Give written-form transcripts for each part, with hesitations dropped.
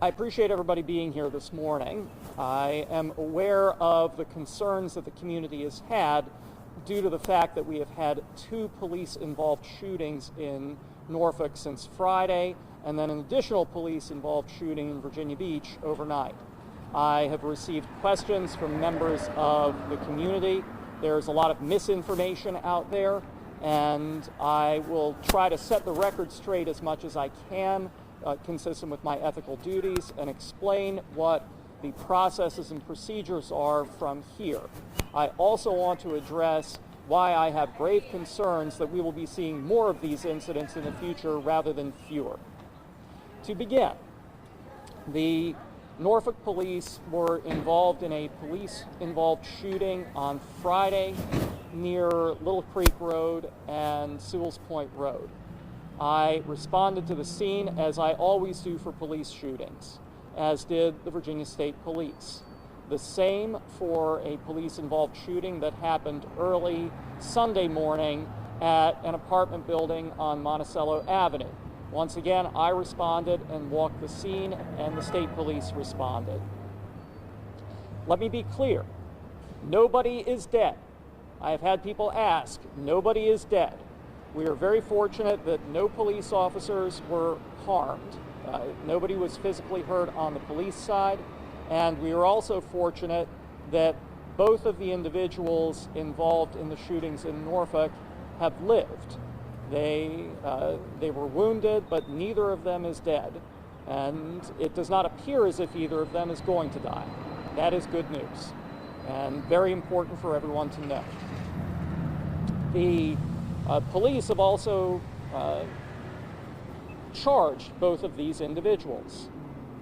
I appreciate everybody being here this morning. I am aware of the concerns that the community has had due to the fact that we have had 2 police-involved shootings in Norfolk since Friday, and then an additional police-involved shooting in Virginia Beach overnight. I have received questions from members of the community. There's a lot of misinformation out there, and I will try to set the record straight as much as I can, consistent with my ethical duties, and explain what the processes and procedures are from here. I also want to address why I have grave concerns that we will be seeing more of these incidents in the future rather than fewer. To begin, the Norfolk police were involved in a police-involved shooting on Friday near Little Creek Road and Sewell's Point Road. I responded to the scene as I always do for police shootings, as did the Virginia State Police. The same for a police-involved shooting that happened early Sunday morning at an apartment building on Monticello Avenue. Once again, I responded and walked the scene, and the state police responded. Let me be clear. Nobody is dead. I have had people ask, nobody is dead. We are very fortunate that no police officers were harmed. Nobody was physically hurt on the police side, and we are also fortunate that both of the individuals involved in the shootings in Norfolk have lived. They were wounded, but neither of them is dead, and it does not appear as if either of them is going to die. That is good news, and very important for everyone to know. The police have also charged both of these individuals.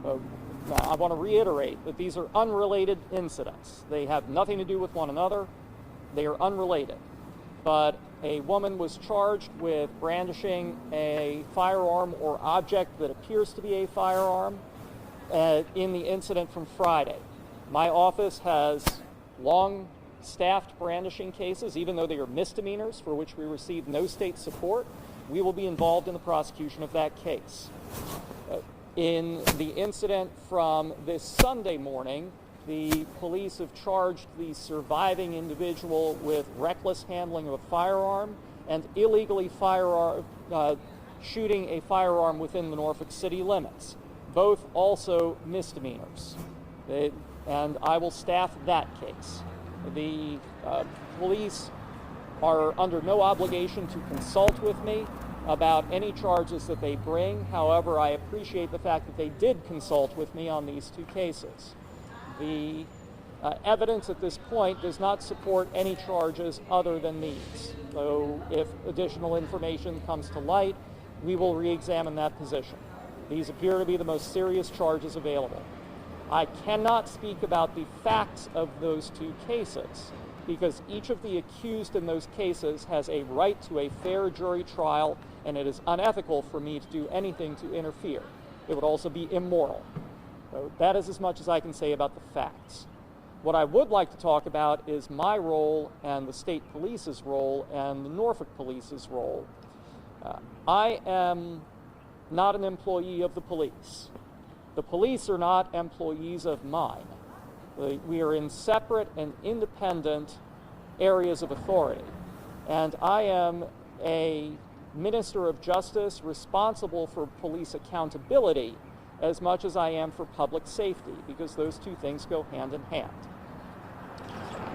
I want to reiterate that these are unrelated incidents. They have nothing to do with one another. They are unrelated. But a woman was charged with brandishing a firearm or object that appears to be a firearm in the incident from Friday. My office has long staffed brandishing cases, even though they are misdemeanors for which we receive no state support. We will be involved in the prosecution of that case. In the incident from this Sunday morning, the police have charged the surviving individual with reckless handling of a firearm and illegally shooting a firearm within the Norfolk city limits, both also misdemeanors. And I will staff that case. The police are under no obligation to consult with me about any charges that they bring. However, I appreciate the fact that they did consult with me on these 2 cases. The evidence at this point does not support any charges other than these. So if additional information comes to light, we will re-examine that position. These appear to be the most serious charges available. I cannot speak about the facts of those 2 cases because each of the accused in those cases has a right to a fair jury trial, and it is unethical for me to do anything to interfere. It would also be immoral. So that is as much as I can say about the facts. What I would like to talk about is my role and the state police's role and the Norfolk police's role. I am not an employee of the police. The police are not employees of mine. We are in separate and independent areas of authority. And I am a minister of justice responsible for police accountability as much as I am for public safety, because those 2 things go hand in hand.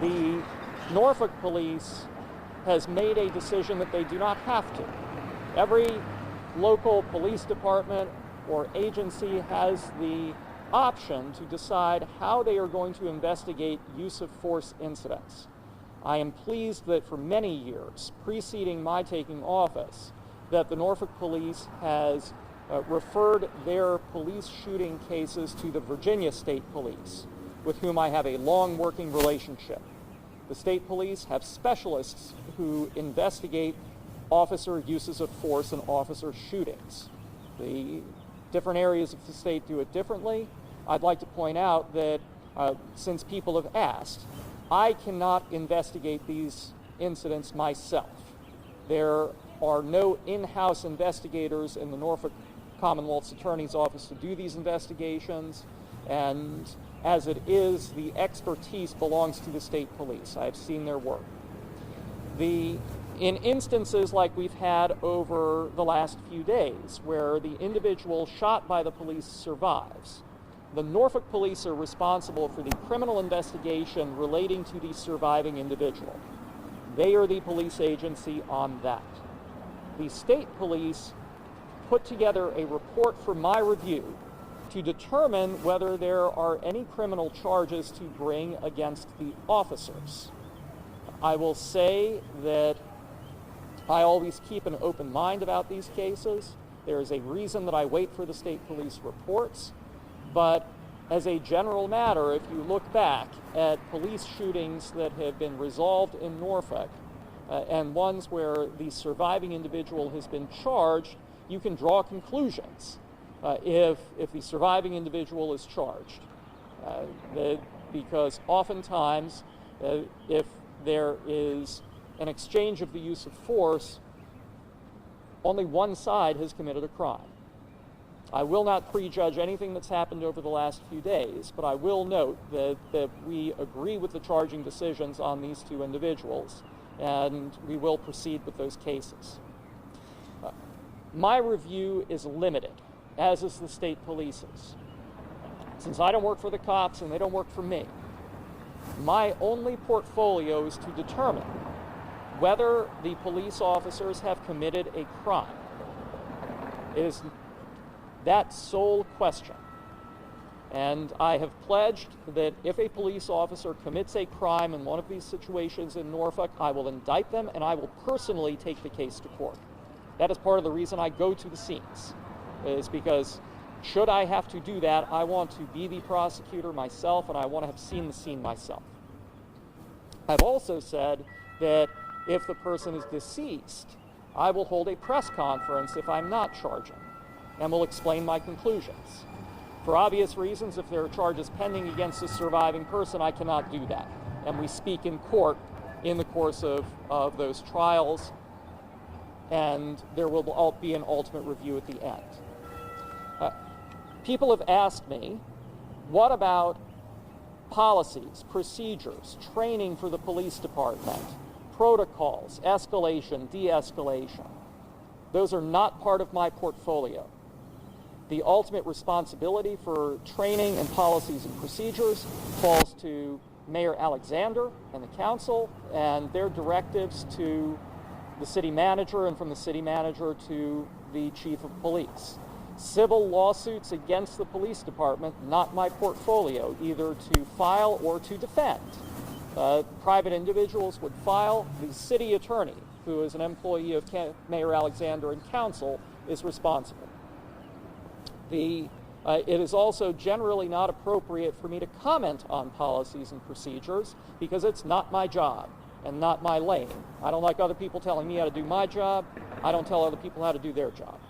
The Norfolk police has made a decision that they do not have to. Every local police department or agency has the option to decide how they are going to investigate use of force incidents. I am pleased that for many years, preceding my taking office, that the Norfolk police has referred their police shooting cases to the Virginia State Police, with whom I have a long working relationship. The state police have specialists who investigate officer uses of force and officer shootings. The different areas of the state do it differently. I'd like to point out that since people have asked, I cannot investigate these incidents myself. There are no in-house investigators in the Norfolk Commonwealth's Attorney's Office to do these investigations, and as it is, the expertise belongs to the state police. I've seen their work. In instances like we've had over the last few days, where the individual shot by the police survives, the Norfolk police are responsible for the criminal investigation relating to the surviving individual. They are the police agency on that. The state police put together a report for my review to determine whether there are any criminal charges to bring against the officers. I will say that I always keep an open mind about these cases. There is a reason that I wait for the state police reports, but as a general matter, if you look back at police shootings that have been resolved in Norfolk, and ones where the surviving individual has been charged, you can draw conclusions if the surviving individual is charged. Because oftentimes, if there is an exchange of the use of force, only one side has committed a crime. I will not prejudge anything that's happened over the last few days, but I will note that we agree with the charging decisions on these two individuals, and we will proceed with those cases. My review is limited, as is the state police's. Since I don't work for the cops and they don't work for me, my only portfolio is to determine whether the police officers have committed a crime. It is that sole question. And I have pledged that if a police officer commits a crime in one of these situations in Norfolk, I will indict them and I will personally take the case to court. That is part of the reason I go to the scenes, is because should I have to do that, I want to be the prosecutor myself and I want to have seen the scene myself. I've also said that if the person is deceased, I will hold a press conference if I'm not charging, and will explain my conclusions. For obvious reasons, if there are charges pending against a surviving person, I cannot do that. And we speak in court in the course of those trials, and there will all be an ultimate review at the end. People have asked me, what about policies, procedures, training for the police department, protocols, escalation, de-escalation? Those are not part of my portfolio. The ultimate responsibility for training and policies and procedures falls to Mayor Alexander and the council and their directives to the city manager, and from the city manager to the chief of police. Civil lawsuits against the police department, not my portfolio, either to file or to defend. Private individuals would file. The city attorney, who is an employee of Mayor Alexander and council, is responsible. It is also generally not appropriate for me to comment on policies and procedures because it's not my job and not my lane. I don't like other people telling me how to do my job. I don't tell other people how to do their job.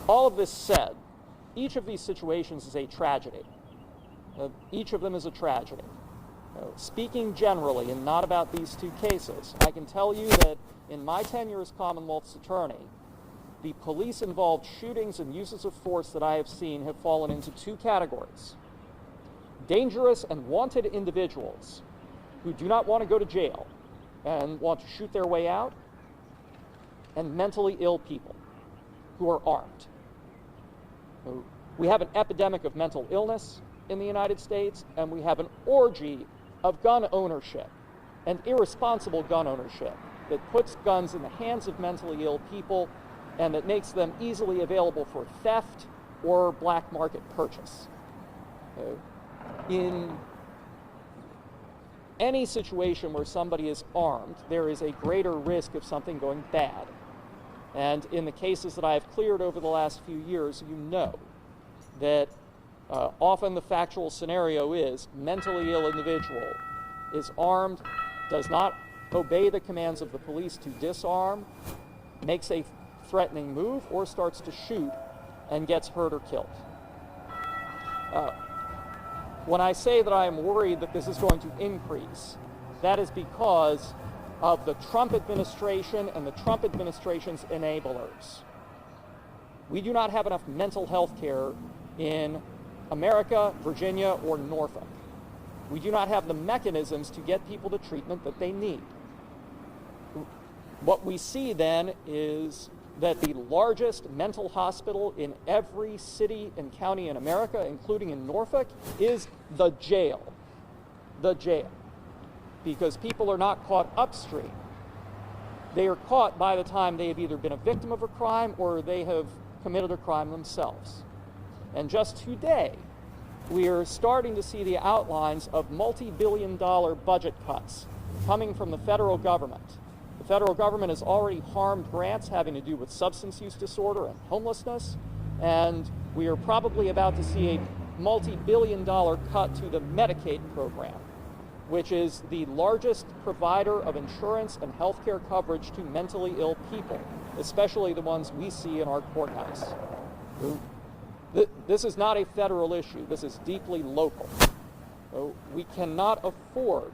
All of this said, each of these situations is a tragedy. Each of them is a tragedy. Speaking generally and not about these two cases, I can tell you that in my tenure as Commonwealth's attorney, the police-involved shootings and uses of force that I have seen have fallen into two categories. Dangerous and wanted individuals who do not want to go to jail and want to shoot their way out, and mentally ill people who are armed. We have an epidemic of mental illness in the United States, and we have an orgy of gun ownership and irresponsible gun ownership that puts guns in the hands of mentally ill people and that makes them easily available for theft or black market purchase. In any situation where somebody is armed, there is a greater risk of something going bad. And in the cases that I have cleared over the last few years, you know that often the factual scenario is mentally ill individual is armed, does not obey the commands of the police to disarm, makes a threatening move, or starts to shoot and gets hurt or killed. When I say that I am worried that this is going to increase, that is because of the Trump administration and the Trump administration's enablers. We do not have enough mental health care in America, Virginia, or Norfolk. We do not have the mechanisms to get people the treatment that they need. What we see then is that the largest mental hospital in every city and county in America, including in Norfolk, is the jail. The jail. Because people are not caught upstream. They are caught by the time they have either been a victim of a crime or they have committed a crime themselves. And just today, we are starting to see the outlines of multi-billion-dollar budget cuts coming from the federal government. The federal government has already harmed grants having to do with substance use disorder and homelessness, and we are probably about to see a multi-billion-dollar cut to the Medicaid program, which is the largest provider of insurance and health care coverage to mentally ill people, especially the ones we see in our courthouse. This is not a federal issue. This is deeply local. We cannot afford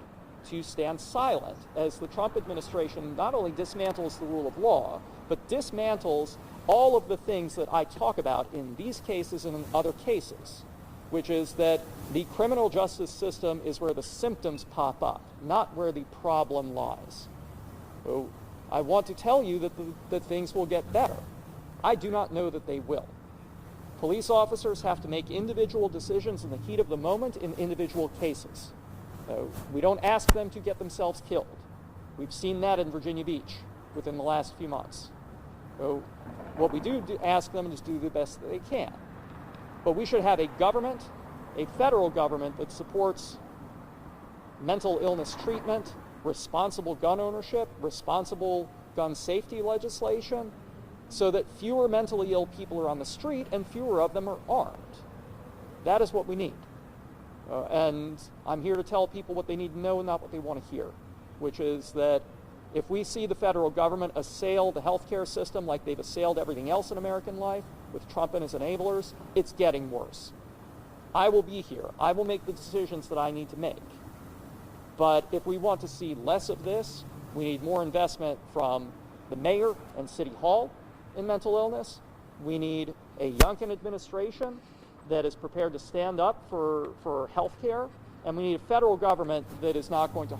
to stand silent as the Trump administration not only dismantles the rule of law, but dismantles all of the things that I talk about in these cases and in other cases, which is that the criminal justice system is where the symptoms pop up, not where the problem lies. So I want to tell you that things will get better. I do not know that they will. Police officers have to make individual decisions in the heat of the moment in individual cases. We don't ask them to get themselves killed. We've seen that in Virginia Beach within the last few months. So what we do ask them is to do the best that they can. But we should have a government, a federal government that supports mental illness treatment, responsible gun ownership, responsible gun safety legislation, so that fewer mentally ill people are on the street and fewer of them are armed. That is what we need. And I'm here to tell people what they need to know and not what they want to hear, which is that if we see the federal government assail the healthcare system like they've assailed everything else in American life, with Trump and his enablers, it's getting worse. I will be here. I will make the decisions that I need to make. But if we want to see less of this, we need more investment from the mayor and City Hall in mental illness. We need a Youngkin administration that is prepared to stand up for health care. And we need a federal government that is not going to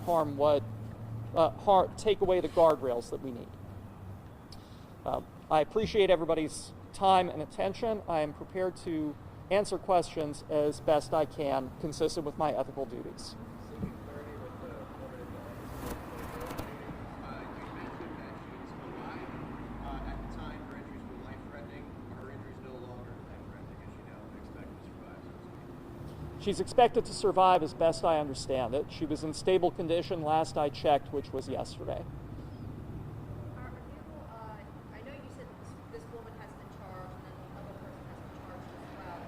take away the guardrails that we need. I appreciate everybody's time and attention. I am prepared to answer questions as best I can, consistent with my ethical duties. She's expected to survive as best I understand it. She was in stable condition last I checked, which was yesterday. I know you said this woman has been charged and then the other person has been charged as well.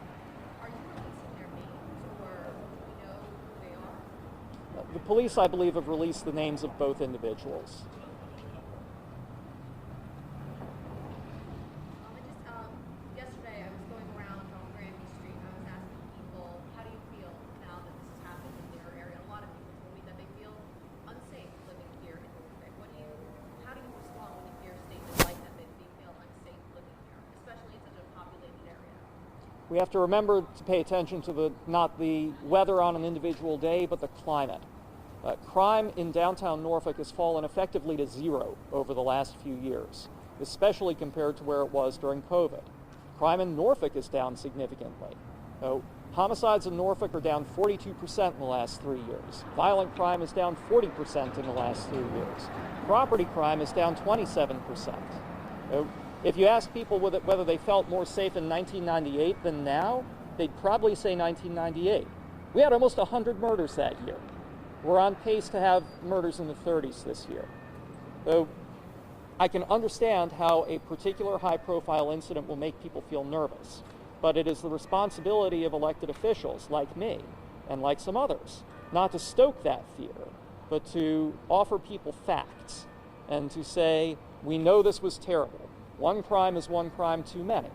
Are you releasing their names or do we know who they are? The police, I believe, have released the names of both individuals. Yesterday I was going around on Granby Street and I was asking people, how do you feel now that this has happened in their area? A lot of people told me that they feel unsafe living here in Norfolk. How do you respond when you hear statements like that they feel unsafe living here, especially in such a populated area? We have to remember to pay attention to not the weather on an individual day, but the climate. Crime in downtown Norfolk has fallen effectively to zero over the last few years, especially compared to where it was during COVID. Crime in Norfolk is down significantly. Homicides in Norfolk are down 42% in the last 3 years. Violent crime is down 40% in the last 3 years. Property crime is down 27%. If you ask people whether they felt more safe in 1998 than now, they'd probably say 1998. We had almost 100 murders that year. We're on pace to have murders in the 30s this year. So I can understand how a particular high-profile incident will make people feel nervous, but it is the responsibility of elected officials like me and like some others not to stoke that fear, but to offer people facts and to say, we know this was terrible. One crime is one crime too many.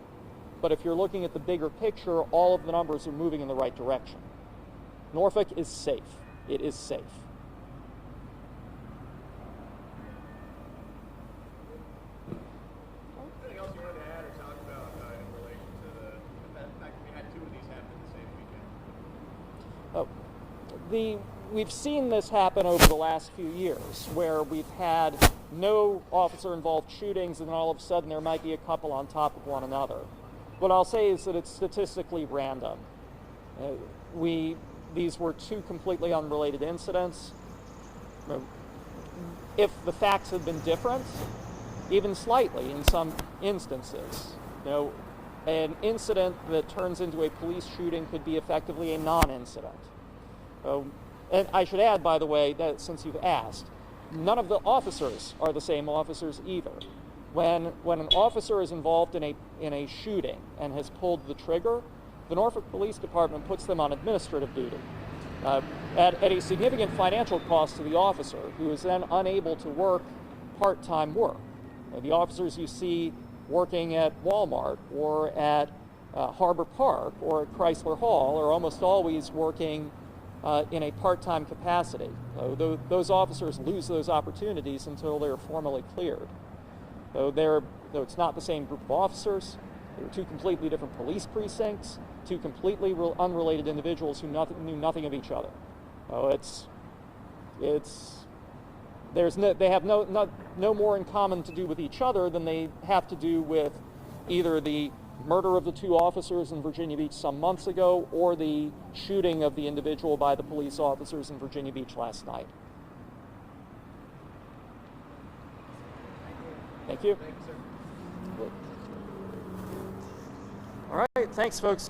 But if you're looking at the bigger picture, all of the numbers are moving in the right direction. Norfolk is safe. It is safe. Anything else you wanted to add or talk about Oh, we've seen this happen over the last few years, where we've had no officer-involved shootings, and then all of a sudden there might be a couple on top of one another. What I'll say is that it's statistically random. These were two completely unrelated incidents. If the facts had been different, even slightly in some instances, an incident that turns into a police shooting could be effectively a non-incident. And I should add, by the way, that since you've asked, none of the officers are the same officers either. When an officer is involved in a shooting and has pulled the trigger, the Norfolk Police Department puts them on administrative duty at a significant financial cost to the officer, who is then unable to work part-time work. The officers you see working at Walmart or at Harbor Park or at Chrysler Hall are almost always working in a part-time capacity. Those officers lose those opportunities until they're formally cleared. Though it's not the same group of officers, they were two completely different police precincts, two completely unrelated individuals who knew nothing of each other. They have no more in common to do with each other than they have to do with either the murder of the two officers in Virginia Beach some months ago or the shooting of the individual by the police officers in Virginia Beach last night. Thank you. Thank you, sir. All right, thanks, folks.